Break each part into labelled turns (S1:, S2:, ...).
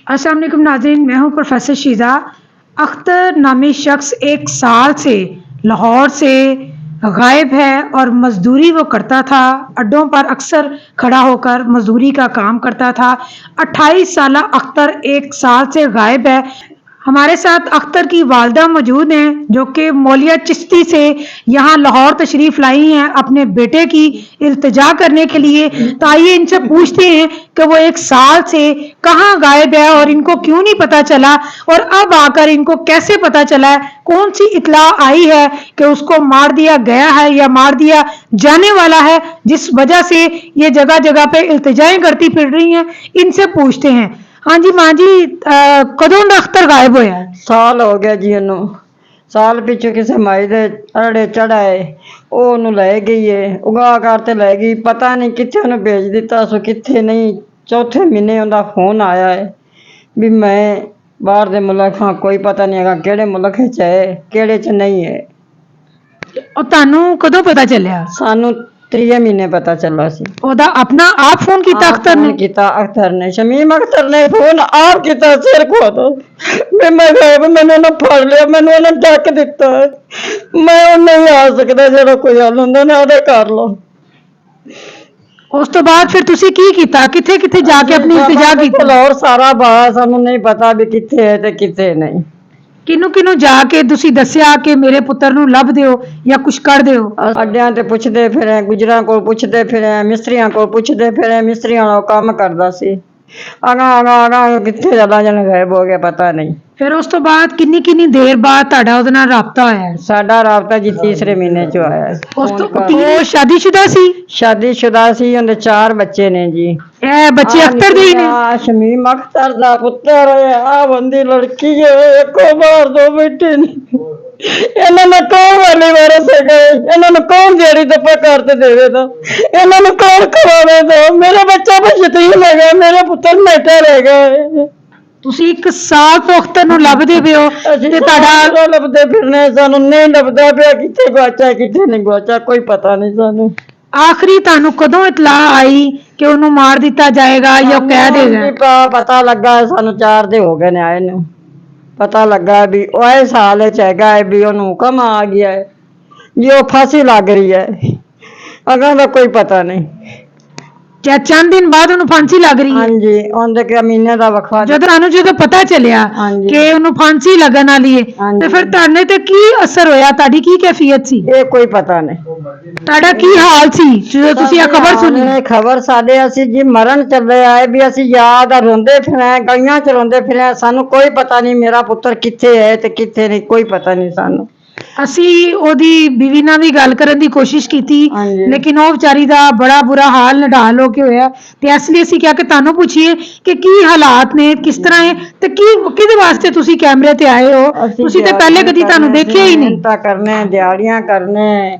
S1: अस्सलाम वालेकुम नाज़रीन, मैं हूं प्रोफेसर शीज़ा। अख्तर नामी शख्स 1 साल से लाहौर से गायब है और मज़दूरी वो करता था। अड्डों पर अक्सर खड़ा होकर मज़दूरी का काम करता था। 28 साला अख्तर 1 साल से गायब है। हमारे साथ अख्तर की वालदा मौजूद हैं, जो कि मौलिया चिश्ती से यहाँ लाहौर तशरीफ़ लाई हैं अपने बेटे की इल्तिजा करने के लिए। तो आइए इनसे पूछते हैं कि वो 1 साल से कहाँ गायब है और इनको क्यों नहीं पता चला, और अब आकर इनको कैसे पता चला है, कौन सी इत्तला आई है कि उसको मार दिया गया है या मार दिया जाने वाला है, जिस वजह से ये जगह जगह पे इल्तिजाएं करती फिर रही हैं। इनसे पूछते हैं। हाँ जी माँ जी, कदों दा अख्तर गायब होया है?
S2: साल हो गया जी। ਇਹਨੂੰ ਸਾਲ ਪਿੱਛੇ ਕਿਸੇ ਮਾਈ ਦੇ ਅੜੇ ਚੜਾਏ, ਉਹ ਉਹਨੂੰ ਲੈ ਗਈ ਏ, ਉਗਾ ਕਰ ਤੇ ਲੈ ਗਈ। ਪਤਾ ਨਹੀਂ ਕਿੱਥੇ ਉਹਨੂੰ ਭੇਜ ਦਿੱਤਾ ਸੋ ਕਿੱਥੇ ਨਹੀਂ। ਚੌਥੇ ਮਹੀਨੇ ਉਹਦਾ ਫੋਨ ਆਇਆ ਹੈ ਵੀ ਮੈਂ ਬਾਹਰ ਦੇ ਮੁਲਕ ਹਾਂ, ਕੋਈ ਪਤਾ ਨਹੀਂ ਹੈਗਾ ਕਿਹੜੇ ਮੁਲਕ 'ਚ ਹੈ ਕਿਹੜੇ 'ਚ ਨਹੀਂ ਹੈ।
S1: और तानू कदों पता चलिया?
S2: ਸਾਨੂੰ 3 ਮਹੀਨੇ पता चला सी।
S1: ओदा अपना आप फोन किया अख्तर ने?
S2: ਕੀਤਾ ਅਖਤਰ ਨੇ, ਸ਼ਮੀਮ ਅਖਤਰ ਨੇ ਫੋਨ ਆਪ ਕੀਤਾ ਸਿਰ ਖਵਾ ਦੋ। ਮੈਂ ਗਾਇਬ, ਮੈਨੂੰ ਉਹਨਾਂ ਫੜ ਲਿਆ, ਮੈਨੂੰ ਉਹਨਾਂ ਡੱਕ ਦਿੱਤਾ। ਮੈਂ ਉਹ ਨਹੀਂ ਆ ਸਕਦਾ, ਜਿਹੜਾ ਕੋਈ ਹੱਲ ਹੁੰਦਾ ਨਾ ਉਹਦਾ ਕਰ ਲਓ।
S1: उस तो बाद फिर तुसी की कीता? किथे किथे जाके अपनी इल्तिजा की?
S2: ਲਾਹੌਰ ਸਾਰਾ ਬਾਹਰ, ਸਾਨੂੰ ਨਹੀਂ ਪਤਾ ਵੀ ਕਿੱਥੇ ਹੈ ਤੇ ਕਿੱਥੇ ਨਹੀਂ।
S1: किनू किनू जाके तुसी दस्या कि मेरे पुत्र नू लभ दिओ या कुछ कर दिओ?
S2: ਅੱਡਿਆਂ ਤੇ ਪੁੱਛਦੇ ਫਿਰੇ, ਗੁਜਰਾਂ ਕੋਲ ਪੁੱਛਦੇ ਫਿਰੇ, ਮਿਸਤਰੀਆਂ ਕੋਲ ਪੁੱਛਦੇ ਫਿਰੇ। ਮਿਸਤਰੀਆਂ ਨਾਲ ਕੰਮ ਕਰਦਾ ਸੀ। ਆਗਾ ਕਿੱਥੇ ਚਲਾ ਜਾਣਾ, ਗਾਇਬ ਹੋ ਗਿਆ, ਪਤਾ ਨਹੀਂ।
S1: फिर उस तो बाद किन्नी किन्नी देर बाद तुहाडा ਉਹਦੇ ਨਾਲ ਰਾਬਤਾ ਹੋਇਆ ਹੈ?
S2: ਸਾਡਾ ਰਾਬਤਾ ਜੀ 3ਰੇ ਮਹੀਨੇ ਚ ਹੋਇਆ ਹੈ।
S1: ਉਸ ਤੋਂ ਉਹ ਸ਼ਾਦੀशुदा ਸੀ?
S2: ਸ਼ਾਦੀशुदा ਸੀ, ਉਹਦੇ 4 ਬੱਚੇ ਨੇ ਜੀ।
S1: ਇਹ ਬੱਚੇ ਅਖਤਰ ਦੇ ਹੀ ਨੇ?
S2: ਸ਼ਮੀਮ ਅਖਤਰ ਦਾ ਪੁੱਤਰ ਹੈ। ਆ ਬੰਦੀ ਲੜਕੀ ਹੈ, ਇੱਕੋ ਬਾਰ 2 ਬੇਟੇ ਨੇ। ਇਹਨਾਂ ਨੂੰ ਕੌਣ ਵਾਲੀ ਵਾਰਸ ਹੈਗਾ? ਇਹਨਾਂ ਨੂੰ ਕੌਣ ਜਿਹੜੀ ਦੱਪਾ ਕਰ ਤੇ ਦੇਵੇਗਾ? ਇਹਨਾਂ ਨੂੰ ਕੌਣ ਖਵਾਵੇਗਾ? ਮੇਰਾ ਬੱਚਾ ਬਸ ਯਤੀਮ ਹੈਗਾ, ਮੇਰਾ ਪੁੱਤਰ ਮੈਟਾ ਰਹਿ ਗਿਆ।
S1: ਤੁਸੀਂ 1 ਸਾਲ ਤੋਂ ਅਖਤਰ ਨੂੰ ਲੱਭਦੇ ਪਏ ਹੋ ਤੇ ਤੁਹਾਡਾ
S2: ਲੱਭਦੇ ਫਿਰਨੇ, ਸਾਨੂੰ ਨਹੀਂ ਲੱਭਦਾ ਪਿਆ ਕਿੱਥੇ ਗਵਾਚਾ ਕਿੱਥੇ ਨਹੀਂ ਗਵਾਚਾ, ਕੋਈ ਪਤਾ ਨਹੀਂ ਸਾਨੂੰ।
S1: ਆਖਰੀ ਤੁਹਾਨੂੰ ਕਦੋਂ ਇਤਲਾਹ ਆਈ ਕਿ ਉਹਨੂੰ ਮਾਰ ਦਿੱਤਾ ਜਾਏਗਾ ਜਾਂ ਕਹਿ ਦੇਗਾ?
S2: ਪਤਾ ਲੱਗਾ ਸਾਨੂੰ 4 ਦੇ ਹੋ ਗਏ ਨੇ ਆਏ ਨੂੰ। ਪਤਾ ਲੱਗਾ ਵੀ ਉਹ ਇਹ ਸਾਲ ਚ ਹੈਗਾ ਹੈ, ਵੀ ਉਹਨੂੰ ਹੁਕਮ ਆ ਗਿਆ ਹੈ ਜੀ, ਉਹ ਫਾਂਸੀ ਲੱਗ ਰਹੀ ਹੈ। ਅਗਾਂ ਦਾ ਕੋਈ ਪਤਾ ਨਹੀਂ।
S1: ਜਾਂ ਚੰਦ ਦਿਨ ਬਾਅਦ ਉਹਨੂੰ ਫਾਂਸੀ ਲੱਗ ਰਹੀ ਹੈ?
S2: ਹਾਂਜੀ, ਉਹਦੇ ਕਿ ਮਹੀਨੇ ਦਾ ਵਕਫਾ।
S1: ਜਦੋਂ ਪਤਾ ਚੱਲਿਆ ਕਿ ਉਹਨੂੰ ਫਾਂਸੀ ਲੱਗਣ ਵਾਲੀ ਹੈ, ਤੇ ਫਿਰ ਤੁਹਾਡੇ ਤੇ ਕੀ ਅਸਰ ਹੋਇਆ? ਤੁਹਾਡੀ ਕੀ ਕੈਫੀਅਤ ਸੀ?
S2: ਇਹ ਕੋਈ ਪਤਾ ਨਹੀਂ।
S1: ਤੁਹਾਡਾ ਕੀ ਹਾਲ ਸੀ ਜਦੋਂ ਤੁਸੀਂ ਇਹ ਖਬਰ ਸੁਣੀ?
S2: ਖਬਰ ਸਾਡੇ, ਅਸੀਂ ਜੀ ਮਰਨ ਚੱਲੇ ਆਏ ਵੀ ਅਸੀਂ ਯਾਦ ਆ, ਰੋਂਦੇ ਫਿਰਾਂ, ਗਲੀਆਂ ਚ ਰੋਂਦੇ ਫਿਰਾਂ। ਸਾਨੂੰ ਕੋਈ ਪਤਾ ਨਹੀਂ ਮੇਰਾ ਪੁੱਤਰ ਕਿੱਥੇ ਹੈ ਤੇ ਕਿੱਥੇ ਨਹੀਂ, ਕੋਈ ਪਤਾ ਨਹੀਂ ਸਾਨੂੰ।
S1: ਅਸੀਂ ਉਹਦੀ ਬੀਵੀ ਨਾਲ ਵੀ ਗੱਲ ਕਰਨ ਦੀ ਕੋਸ਼ਿਸ਼ ਕੀਤੀ, ਲੇਕਿਨ ਉਹ ਵਿਚਾਰੀ ਦਾ ਬੜਾ ਬੁਰਾ ਹਾਲ ਨਿਢਾਲ ਹੋ ਕੇ ਹੋਇਆ। ਤੇ ਇਸ ਲਈ ਅਸੀਂ ਕਿਹਾ ਕਿ ਤੁਹਾਨੂੰ ਪੁੱਛੀਏ ਕਿ ਕੀ ਹਾਲਾਤ ਨੇ, ਕਿਸ ਤਰ੍ਹਾਂ ਹੈ ਤੇ ਕਿਹਦੇ ਵਾਸਤੇ ਤੁਸੀਂ ਕੈਮਰੇ ਤੇ ਆਏ ਹੋ? ਤੁਸੀਂ ਤੇ ਪਹਿਲੇ ਕਦੀ ਤੁਹਾਨੂੰ ਦੇਖਿਆ ਹੀ ਨਹੀਂ।
S2: ਮਿਹਨਤਾਂ ਕਰਨੇ, ਦਿਹਾੜੀਆਂ ਕਰਨੇ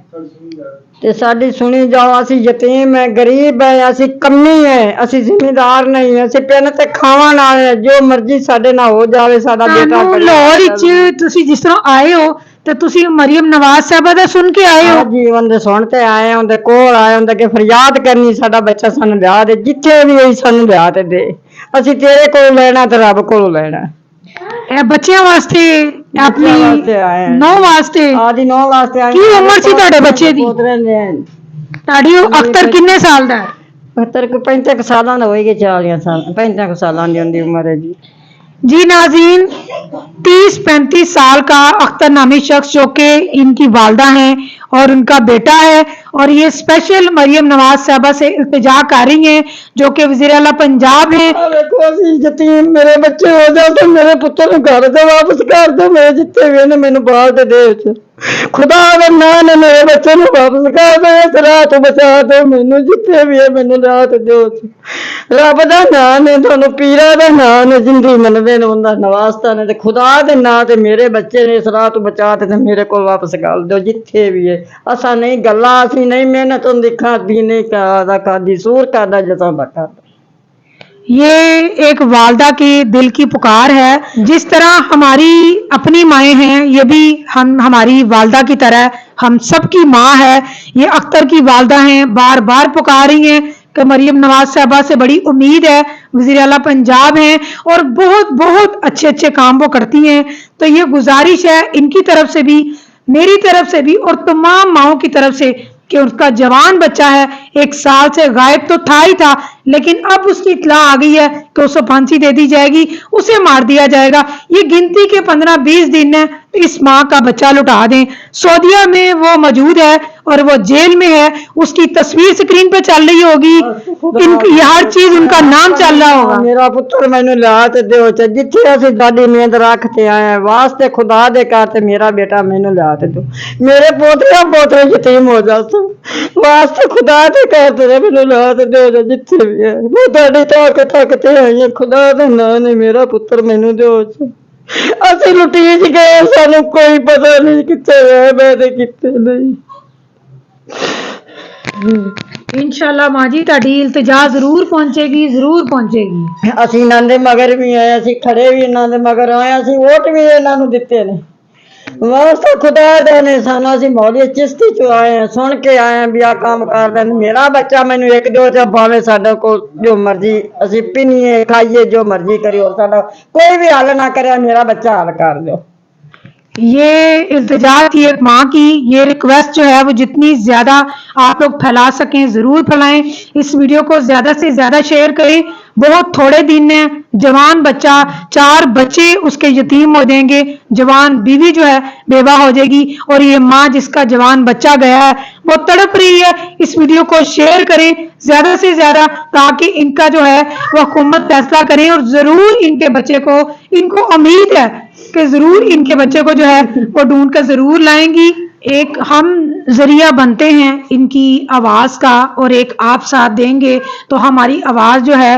S2: ਤੇ ਸਾਡੀ ਸੁਣੀ ਜਾਓ। ਅਸੀਂ ਯਤੀਮ ਹੈ, ਗਰੀਬ ਹੈ, ਅਸੀਂ ਕੰਮੀ ਹੈ, ਅਸੀਂ ਜ਼ਿਮੀਂਦਾਰ ਨਹੀਂ, ਅਸੀਂ ਪਿੰਡ ਤੇ ਖਾਵਣ ਵਾਲੇ। ਜੋ ਮਰਜ਼ੀ ਸਾਡੇ ਨਾਲ ਹੋ ਜਾਵੇ, ਸਾਡਾ ਬੇਟਾ।
S1: ਲਾਹੌਰ ਵਿੱਚ ਤੁਸੀਂ ਜਿਸ ਤਰ੍ਹਾਂ ਆਏ ਹੋ ਤੇ ਤੁਸੀਂ ਮਰੀਮ ਨਵਾਜ਼ ਸਾਹਿਬਾ ਦਾ ਸੁਣ ਕੇ ਆਏ ਹੋ?
S2: ਜੀ, ਉਹਦੇ ਸੁਣ ਤੇ ਆਏ, ਉਹਦੇ ਕੋਲ ਆਏ, ਉਹਦੇ ਕੇ ਫਰਿਆਦ ਕਰਨੀ, ਸਾਡਾ ਬੱਚਾ ਸਾਨੂੰ ਵਿਆਹ ਦੇ, ਜਿੱਥੇ ਵੀ ਹੋਈ ਸਾਨੂੰ ਵਿਆਹ ਤੇ ਦੇ। ਅਸੀਂ ਤੇਰੇ ਕੋਲ ਲੈਣਾ ਤੇ ਰੱਬ ਕੋਲੋਂ ਲੈਣਾ।
S1: ਇਹ ਬੱਚਿਆਂ ਵਾਸਤੇ, ਆਪਣੀ ਨੌਂ ਵਾਸਤੇ?
S2: ਆਦੀ ਨੌਂ ਵਾਸਤੇ ਆਏ।
S1: ਕੀ ਉਮਰ ਸੀ ਤੁਹਾਡੇ ਬੱਚੇ ਦੀ? ਤੁਹਾਡੀ ਅਖਤਰ ਕਿੰਨੇ ਸਾਲ ਦਾ ਹੈ?
S2: ਅਖਤਰ ਕੋ 35 ਸਾਲਾਂ ਦਾ ਹੋਏਗਾ, 40 ਸਾਲ 35 ਸਾਲਾਂ ਦੀ ਹੁੰਦੀ उम्र है जी।
S1: जी नाज़रीन, 30-35 साल का अख्तर नामी शख्स जो कि इनकी वालदा हैं और उनका बेटा है, और ये स्पेशल मरियम नवाज साहबा से इल्तिजा कर रही हैं, जो कि वज़ीर आला पंजाब हैं।
S2: देखो असी यतीम, मेरे बच्चे हो जाओ तो मेरे पुत्र को घर से वापस कर दो, मेरे जितने भी ने मैनू बाहर दे खुदा दे नाम ने मेरे बच्चे को वापस कर दो। इस राह तो बचा दो मैनू, जितने भी है मैनू राह तो दो। रब दा नाम है, तुहानू पीरा दा नाम है, जिंदी मनदे ने उनदा नवाजता ने, ते खुदा दे नाम ते मेरे बच्चे ने इस राह तो बचा ते मेरे को वापस कर दो, जिथे भी है। असा नहीं गल्ला, असी नहीं मेहनत दिखा दी, नहीं खादी सूर करदा जसा बता।
S1: ये एक वालदा की दिल की पुकार है। जिस तरह हमारी अपनी माएँ हैं, ये भी हमारी वालदा की तरह हम सब की माँ है। ये अख्तर की वालदा हैं, बार बार पुकार रही हैं कि मरियम नवाज साहबा से बड़ी उम्मीद है, वज़ीर आला पंजाब हैं और बहुत बहुत अच्छे अच्छे काम वो करती हैं। तो ये गुजारिश है इनकी तरफ से भी, मेरी तरफ से भी और तमाम माओं की तरफ से कि उसका जवान बच्चा है, 1 साल से गायब तो था ही था, लेकिन अब उसकी इत्तला आ गई है कि उसे फांसी दे दी जाएगी, उसे मार दिया जाएगा। ये गिनती के 15-20 दिन है, तो इस माँ का बच्चा लुटा दें। सऊदीया में वो मौजूद है और वो जेल में है, उसकी तस्वीर स्क्रीन पे चल रही होगी, इनकी हर चीज उनका नाम चल रहा होगा।
S2: मेरा पुत्र मैनू लिया ते दिओ च जिथे असीं साडी नींद रखते आए हैं, वास्ते खुदा दे कर ते मेरा बेटा मैनू लिया ते दो, मेरे पोतरियां पोतरे यतीम हो जाते, वास्ते खुदा दे कर ते मैनू लिया ते दिओ जिथे भी है। मैं तुहाडी ताकते आई हां, खुदा दे नाम ने मेरा पुत्र मैनू दिओ च। ਅਸੀਂ ਲੁਟੀਜ ਗਏ, ਸਾਨੂੰ ਕੋਈ ਪਤਾ ਨਹੀਂ ਕਿੱਥੇ ਹੈ ਮੈਂ ਤੇ ਕਿੱਥੇ ਨਹੀਂ।
S1: इंशाल्लाह माँ जी ताड़ी इल्तिजा जरूर पहुंचेगी, जरूर पहुंचेगी।
S2: ਅਸੀਂ ਇਹਨਾਂ ਦੇ ਮਗਰ ਵੀ ਆਏ, ਅਸੀਂ ਖੜੇ ਵੀ ਇਹਨਾਂ ਦੇ ਮਗਰ ਆਏ, ਅਸੀਂ ਵੋਟ ਵੀ ਇਹਨਾਂ ਨੂੰ ਦਿੱਤੇ ਨੇ। ਵਾਸਤਾ ਖੁਦਾ ਦਾ ਨੇ ਸਾਨੂੰ, ਅਸੀਂ ਮੌਲੀ ਚਿਸ਼ਤੀ ਚ ਆਏ ਆ, ਸੁਣ ਕੇ ਆਏ ਆ ਵੀ ਆ ਕੰਮ ਕਰ ਲੈਣ। ਮੇਰਾ ਬੱਚਾ ਮੈਨੂੰ ਇੱਕ ਦੋ ਚ ਭਾਵੇਂ ਸਾਡੇ ਕੋਲ ਜੋ ਮਰਜ਼ੀ ਅਸੀਂ ਪੀਣੀਏ ਖਾਈਏ ਜੋ ਮਰਜ਼ੀ ਕਰਿਓ, ਸਾਡਾ ਕੋਈ भी हल ना करे, मेरा बच्चा हल कर दो।
S1: ये इल्तिजा थी एक माँ की, ये रिक्वेस्ट जो है वो जितनी ज्यादा आप लोग फैला सकें जरूर फैलाएं, इस वीडियो को ज्यादा से ज्यादा शेयर करें। बहुत थोड़े दिन है, जवान बच्चा, 4 बच्चे उसके यतीम हो जाएंगे, जवान बीवी जो है बेवा हो जाएगी और ये माँ जिसका जवान बच्चा गया है वो तड़प रही है। इस वीडियो को शेयर करें ज्यादा से ज्यादा ताकि इनका जो है वो हुकूमत फैसला करें और जरूर इनके बच्चे को, इनको उम्मीद है कि जरूर इनके बच्चे को जो है वो ढूंढ कर जरूर लाएंगी। एक हम जरिया बनते हैं इनकी आवाज़ का और एक आप साथ देंगे तो हमारी आवाज़ जो है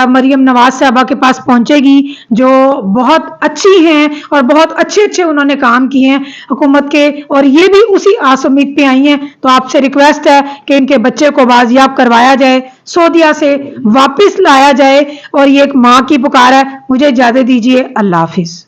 S1: मरियम नवाज साहबा के पास पहुंचेगी, जो बहुत अच्छी हैं और बहुत अच्छे अच्छे उन्होंने काम किए हैं हुकूमत के, और ये भी उसी आस उम्मीद पे आई हैं। तो आपसे रिक्वेस्ट है कि इनके बच्चे को बाजियाब करवाया जाए, सऊदीया से वापस लाया जाए और ये एक माँ की पुकार है। मुझे इजाज़त दीजिए, अल्लाह हाफिज़।